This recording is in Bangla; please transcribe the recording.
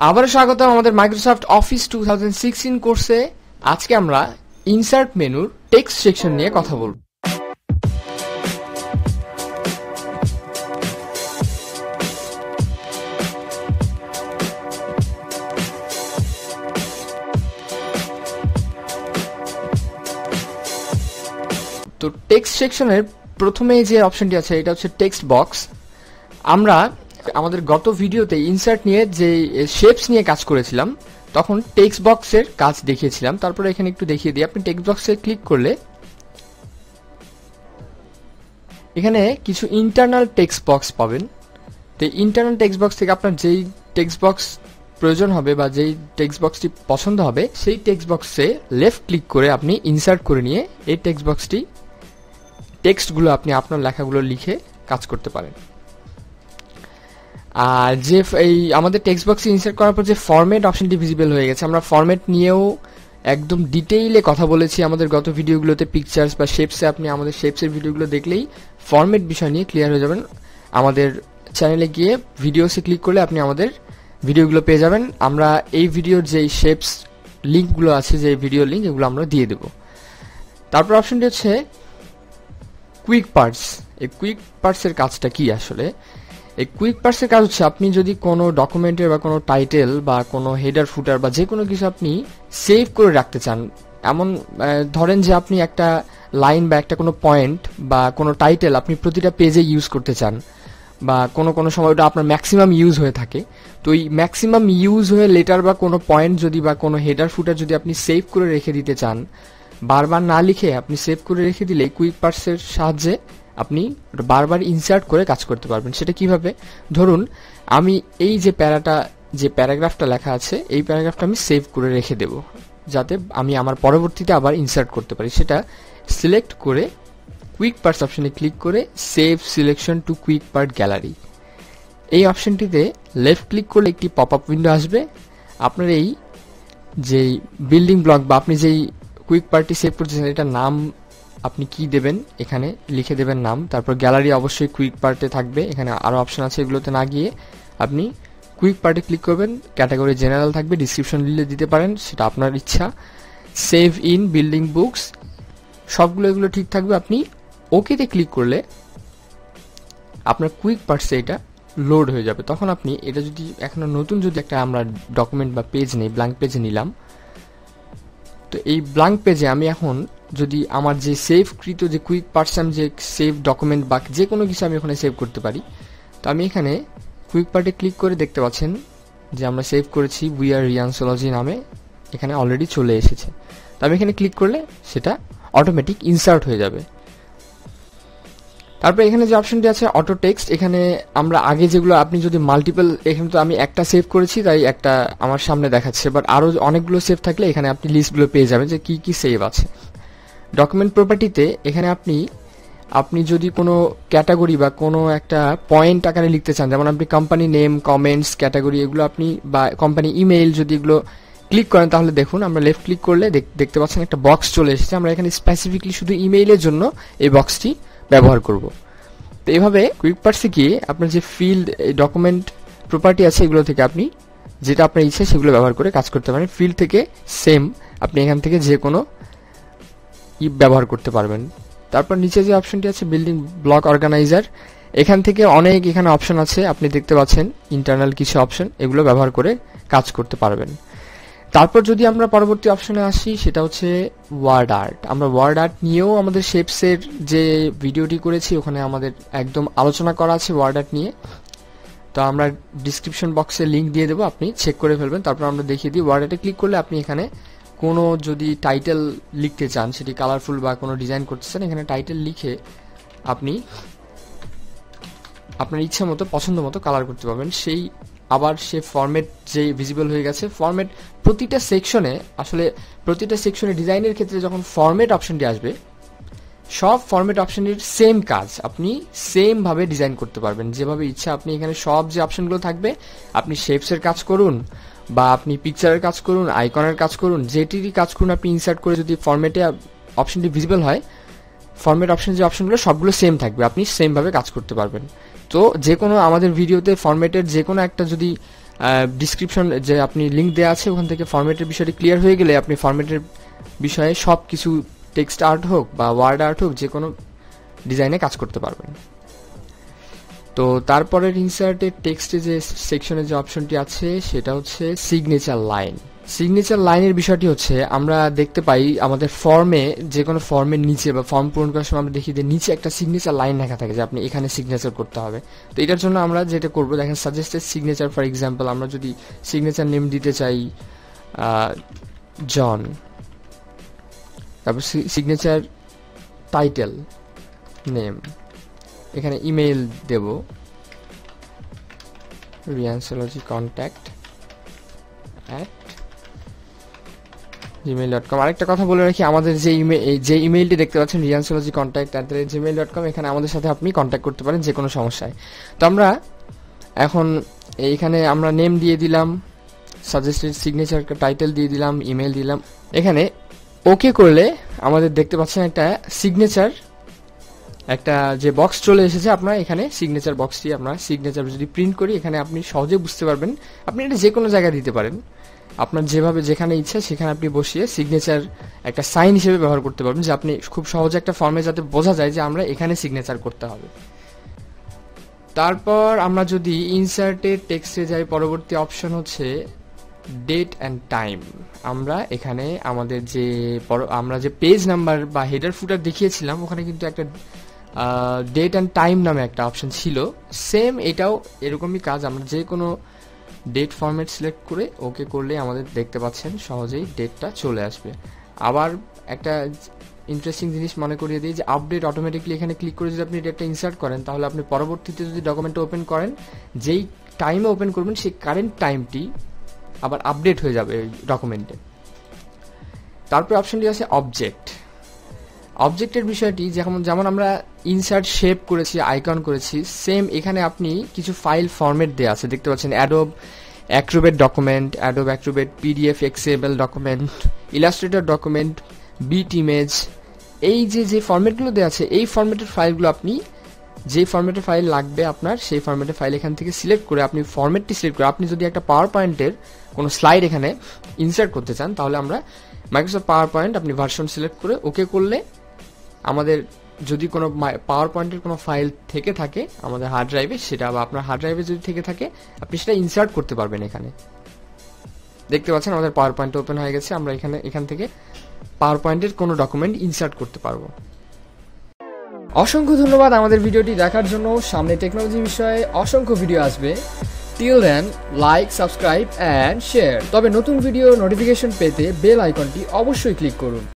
আবারও স্বাগতম আমাদের মাইক্রোসফট অফিস 2016 কোর্সে। আজকে আমরা ইনসার্ট মেনুর টেক্সট সেকশন নিয়ে কথা বলব। তো টেক্সট সেকশনের প্রথমে যে অপশনটি আছে এটা হচ্ছে টেক্সট বক্স। আমরা আমাদের গত ভিডিওতে ইনসার্ট নিয়ে যে শেপস নিয়ে কাজ করেছিলাম তখন টেক্সট বক্সের কাজ দেখিয়েছিলাম। তারপরে এখানে একটু দেখিয়ে দিই, আপনি টেক্সট বক্সে ক্লিক করলে এখানে কিছু ইন্টারনাল টেক্সট বক্স পাবেন। তো ইন্টারনাল টেক্সট বক্স থেকে আপনার যেই টেক্সট বক্স প্রয়োজন হবে বা যেই টেক্সট বক্সটি পছন্দ হবে সেই টেক্সট বক্সে লেফট ক্লিক করে আপনি ইনসার্ট করে নিয়ে এই টেক্সট বক্সটি টেক্সটগুলো আপনি আপনার লেখাগুলো লিখে কাজ করতে পারেন। আর যে এই আমাদের টেক্সট বক্সে ইনসার্ট করার পর যে ফরম্যাট অপশনটি ভিজিবল হয়ে গেছে, আমরা ফরম্যাট নিয়েও একদম ডিটেইলে কথা বলেছি আমাদের গত ভিডিওগুলোতে। পিকচার্স বা শেপসে আপনি আমাদের শেপসের ভিডিওগুলো দেখলেই ফরম্যাট বিষয় নিয়ে ক্লিয়ার হয়ে যাবেন। আমাদের চ্যানেলে গিয়ে ভিডিওসে ক্লিক করলে আপনি আমাদের ভিডিওগুলো পেয়ে যাবেন। আমরা এই ভিডিওর যেই শেপস লিঙ্কগুলো আছে, যে ভিডিও লিঙ্ক, এগুলো আমরা দিয়ে দেব। তারপর অপশনটি হচ্ছে কুইক পার্টস। এই কুইক পার্টসের কাজটা কি আসলে? এই কুইক পার্টসের কাজ হচ্ছে আপনি যদি কোনো ডকুমেন্টের বা কোনো টাইটেল বা কোনো হেডার ফুটার বা যে কোনো কিছু আপনি সেভ করে রাখতে চান, এমন ধরেন যে আপনি একটা লাইন বা একটা কোনো পয়েন্ট বা কোনো টাইটেল আপনি প্রতিটা পেজে ইউজ করতে চান, বা কোনো সময় ওটা আপনার ম্যাক্সিমাম ইউজ হয়ে থাকে। তো এই ম্যাক্সিমাম ইউজ হয়ে লেটার বা কোনো পয়েন্ট যদি বা কোনো হেডার ফুটার যদি আপনি সেভ করে রেখে দিতে চান, বারবার না লিখে আপনি সেভ করে রেখে দিলে কুইক পার্টসের সাহায্যে আপনি বারবার ইনসার্ট করে কাজ করতে পারবেন। সেটা কিভাবে? ধরুন আমি এই যে প্যারাগ্রাফটা লেখা আছে এই প্যারাগ্রাফটা আমি সেভ করে রেখে দেব যাতে আমি আমার পরবর্তীতে আবার ইনসার্ট করতে পারি। সেটা সিলেক্ট করে কুইক পার্টস অপশনে ক্লিক করে save selection to quick part gallery, এই অপশনটিতে লেফট ক্লিক করলে একটি পপ আপ উইন্ডো আসবে। আপনার এই যেই বিল্ডিং ব্লক বা আপনি যেই কুইক পার্টটি সেভ করতেছেন এটার নাম আপনি কি দেবেন, এখানে লিখে দেবেন নাম। তারপর গ্যালারি অবশ্যই কুইক পার্টে থাকবে, এখানে আরও অপশন আছে, এগুলোতে না গিয়ে আপনি কুইক পার্টে ক্লিক করবেন। ক্যাটাগরি জেনারেল থাকবে, ডিসক্রিপশন দিতে পারেন, সেটা আপনার ইচ্ছা। সেভ ইন বিল্ডিং বুকস, সবগুলো এগুলো ঠিক থাকবে। আপনি ওকেতে ক্লিক করলে আপনার কুইক পার্টসে এটা লোড হয়ে যাবে। তখন আপনি এটা যদি এখনো নতুন যদি একটা আমরা ডকুমেন্ট বা পেজ নেই, ব্ল্যাঙ্ক পেজে নিলাম, তো এই ব্ল্যাঙ্ক পেজে আমি এখন যদি আমার যে সেভকৃত যে কুইক পার্টস আমি যে সেভ ডকুমেন্ট বা যে কোনো কিছু আমি ওখানে সেভ করতে পারি, তো আমি এখানে কুইক পার্টে ক্লিক করে দেখতে পাচ্ছেন যে আমরা সেভ করেছি উই আর রিয়ানসোলজি নামে, এখানে অলরেডি চলে এসেছে। তো আমি এখানে ক্লিক করলে সেটা অটোমেটিক ইনসার্ট হয়ে যাবে। তারপর এখানে যে অপশনটি আছে অটো টেক্সট, এখানে আমরা আগে যেগুলো আপনি যদি মাল্টিপল, এখানে তো আমি একটা সেভ করেছি তাই একটা আমার সামনে দেখাচ্ছে, বাট আরও অনেকগুলো সেভ থাকলে এখানে আপনি লিস্টগুলো পেয়ে যাবেন যে কি কি সেভ আছে। ডকুমেন্ট প্রপার্টিতে এখানে আপনি যদি কোনো ক্যাটাগরি বা কোনো একটা পয়েন্ট আকারে লিখতে চান, যেমন আপনি কোম্পানি নেম, কমেন্টস, ক্যাটাগরি, এগুলো আপনি বা কোম্পানি ইমেইল যদি এগুলো ক্লিক করেন তাহলে দেখুন আমরা লেফট ক্লিক করলে দেখতে পাচ্ছেন একটা বক্স চলে এসেছে। আমরা এখানে স্পেসিফিকলি শুধু ইমেইলের জন্য এই বক্সটি ব্যবহার করব। তো এইভাবে কুইক পার্টসে গিয়ে আপনার যে ফিল্ড ডকুমেন্ট প্রপার্টি আছে এগুলো থেকে আপনি যেটা আপনার ইচ্ছে সেগুলো ব্যবহার করে কাজ করতে পারেন। ফিল্ড থেকে সেম আপনি এখান থেকে যে কোনো ব্যবহার করতে পারবেন। তারপর নিচে যে অপশনটি আছে বিল্ডিং ব্লক অর্গানাইজার, এখান থেকে এখানে অপশন আছে, আপনি দেখতে পাচ্ছেন ইন্টারনাল কিছু অপশন, এগুলো ব্যবহার করে কাজ করতে পারবেন। তারপর যদি আমরা পরবর্তী অপশনে আসি সেটা হচ্ছে ওয়ার্ড আর্ট। আমরা ওয়ার্ড আর্ট নিয়েও আমাদের শেপসের যে ভিডিওটি করেছি ওখানে আমাদের একদম আলোচনা করা আছে ওয়ার্ড আর্ট নিয়ে। তো আমরা ডিসক্রিপশন বক্সে লিঙ্ক দিয়ে দেবো, আপনি চেক করে ফেলবেন। তারপর আমরা দেখিয়ে দিই ওয়ার্ড আর্টে ক্লিক করলে আপনি এখানে কোনো যদি টাইটেল লিখতে চান, সেটি কালারফুল বা কোনো ডিজাইন করতে চান, এখানে টাইটেল লিখে আপনি আপনার ইচ্ছা মতো পছন্দ মতো কালার করতে পারবেন। আবার সে ফরম্যাট যে ভিজিবল হয়ে গেছে, ফরম্যাট প্রতিটা সেকশনে ডিজাইনের ক্ষেত্রে যখন ফরম্যাট অপশনটি আসবে সব ফরম্যাট অপশনের সেম কাজ আপনি সেম ভাবে ডিজাইন করতে পারবেন যেভাবে ইচ্ছা। আপনি এখানে সব যে অপশনগুলো থাকবে আপনি শেপসের কাজ করুন বা আপনি পিকচারের কাজ করুন, আইকনের কাজ করুন, যেটিরই কাজ করুন, আপনি ইনসার্ট করে যদি ফরম্যাটে অপশনটি ভিজিবল হয়, ফরম্যাট অপশন যে অপশনগুলো সবগুলো সেম থাকবে, আপনি সেম ভাবে কাজ করতে পারবেন। তো যে কোনো আমাদের ভিডিওতে ফরম্যাটের যে কোনো একটা যদি ডিসক্রিপশন যে আপনি লিঙ্ক দেওয়া আছে ওখান থেকে ফরম্যাটের বিষয়টি ক্লিয়ার হয়ে গেলে আপনি ফরম্যাটের বিষয়ে সব কিছু টেক্সট আর্ট হোক বা ওয়ার্ড আর্ট হোক যে কোনো ডিজাইনে কাজ করতে পারবেন। তো তারপরের ইনসার্টের টেক্সটে যে সেকশনে যে অপশনটি আছে সেটা হচ্ছে সিগনেচার লাইন। সিগনেচার লাইনের বিষয়টি হচ্ছে আমরা দেখতে পাই আমাদের ফর্মে, যে কোনো ফর্মের নিচে বা ফর্ম পূরণ করার সময় আমরা দেখি যে নিচে একটা সিগনেচার লাইন লেখা থাকে যে আপনি এখানে সিগনেচার করতে হবে। তো এটার জন্য আমরা যেটা করবো, দেখেন সাজেস্টেড সিগনেচার ফর এক্সাম্পল, আমরা যদি সিগনেচার নেম দিতে চাই জন, তারপর সিগনেচার টাইটেল নেম, এখানে ইমেইল দেব riansologycontact@gmail.com। আরেকটা কথা বলে রাখি, আমাদের যে ইমেইলটি দেখতে পাচ্ছেন riansologycontact@gmail.com, এখানে আমাদের সাথে আপনি কন্ট্যাক্ট করতে পারেন যে কোনো সমস্যায়। তো আমরা এখন এইখানে আমরা নেম দিয়ে দিলাম, সাজেস্টেড সিগনেচার টাইটেল দিয়ে দিলাম, ইমেইল দিলাম। এখানে ওকে করলে আমাদের দেখতে পাচ্ছেন একটা সিগনেচার, একটা যে বক্স চলে এসেছে। আপনার এখানে সিগনেচার বক্সটি, আমরা সিগনেচার যদি প্রিন্ট করি এখানে আপনি সহজে বুঝতে পারবেন। আপনি এটা যে কোনো জায়গায় দিতে পারেন, আপনার যেভাবে যেখানে ইচ্ছা সেখানে আপনি বসিয়ে সিগনেচার একটা সাইন হিসেবে ব্যবহার করতে পারবেন, যে আপনি খুব সহজে একটা ফর্মে যাতে বোঝা যায় যে আমরা এখানে সিগনেচার করতে হবে। তারপর আমরা যদি ইনসার্টেড টেক্সটে যাই, পরবর্তী অপশন হচ্ছে ডেট অ্যান্ড টাইম। আমরা এখানে আমাদের আমরা যে পেজ নাম্বার বা হেডার ফুটার দেখিয়েছিলাম ওখানে কিন্তু একটা ডেট অ্যান্ড টাইম নামে একটা অপশন ছিল। সেম এটাও এরকমই কাজ, আমরা যে কোনো ডেট ফরম্যাট সিলেক্ট করে ওকে করলে আমাদের দেখতে পাচ্ছেন সহজেই ডেটটা চলে আসবে। আবার একটা ইন্টারেস্টিং জিনিস মনে করিয়ে দিই যে আপডেট অটোমেটিকলি, এখানে ক্লিক করে যদি আপনি ডেটটা ইনসার্ট করেন তাহলে আপনি পরবর্তীতে যদি ডকুমেন্টটা ওপেন করেন, যেই টাইমে ওপেন করবেন সেই কারেন্ট টাইমটি আবার আপডেট হয়ে যাবে ওই ডকুমেন্টে। তারপরে অপশনটি আছে অবজেক্ট। অবজেক্টের বিষয়টি যেমন আমরা ইনসার্ট শেপ করেছি, আইকন করেছি, সেম এখানে আপনি কিছু ফাইল ফরম্যাট দেওয়া আছে দেখতে পাচ্ছেন, Adobe Acrobat document, Adobe Acrobat PDF, XML document, Illustrator document, bit image, এই যে ফরম্যাটগুলো দেওয়া আছে এই ফরম্যাটের ফাইলগুলো আপনি যে ফরম্যাটের ফাইল লাগবে আপনার সেই ফরম্যাটের ফাইল এখান থেকে সিলেক্ট করে আপনি ফরম্যাটটি সিলেক্ট করে আপনি যদি একটা পাওয়ার পয়েন্টের কোনো স্লাইড এখানে ইনসার্ট করতে চান তাহলে আমরা মাইক্রোসফট পাওয়ার পয়েন্ট আপনি ভার্সন সিলেক্ট করে ওকে করলে আমাদের যদি কোনো পাওয়ার পয়েন্টের কোনো ফাইল থেকে থাকে আমাদের হার্ড ড্রাইভে, সেটা বা আপনার হার্ড ড্রাইভে যদি থেকে থাকে আপনি সেটা ইনসার্ট করতে পারবেন। এখানে দেখতে পাচ্ছেন আমাদের পাওয়ার পয়েন্ট ওপেন হয়ে গেছে, আমরা এখান থেকে পাওয়ার পয়েন্টের কোনো ডকুমেন্ট ইনসার্ট করতে পারবো। অসংখ্য ধন্যবাদ আমাদের ভিডিওটি দেখার জন্য। সামনে টেকনোলজি বিষয়ে অসংখ্য ভিডিও আসবে। Till then like, subscribe and share. তবে নতুন ভিডিও নোটিফিকেশন পেতে বেল আইকনটি অবশ্যই ক্লিক করুন।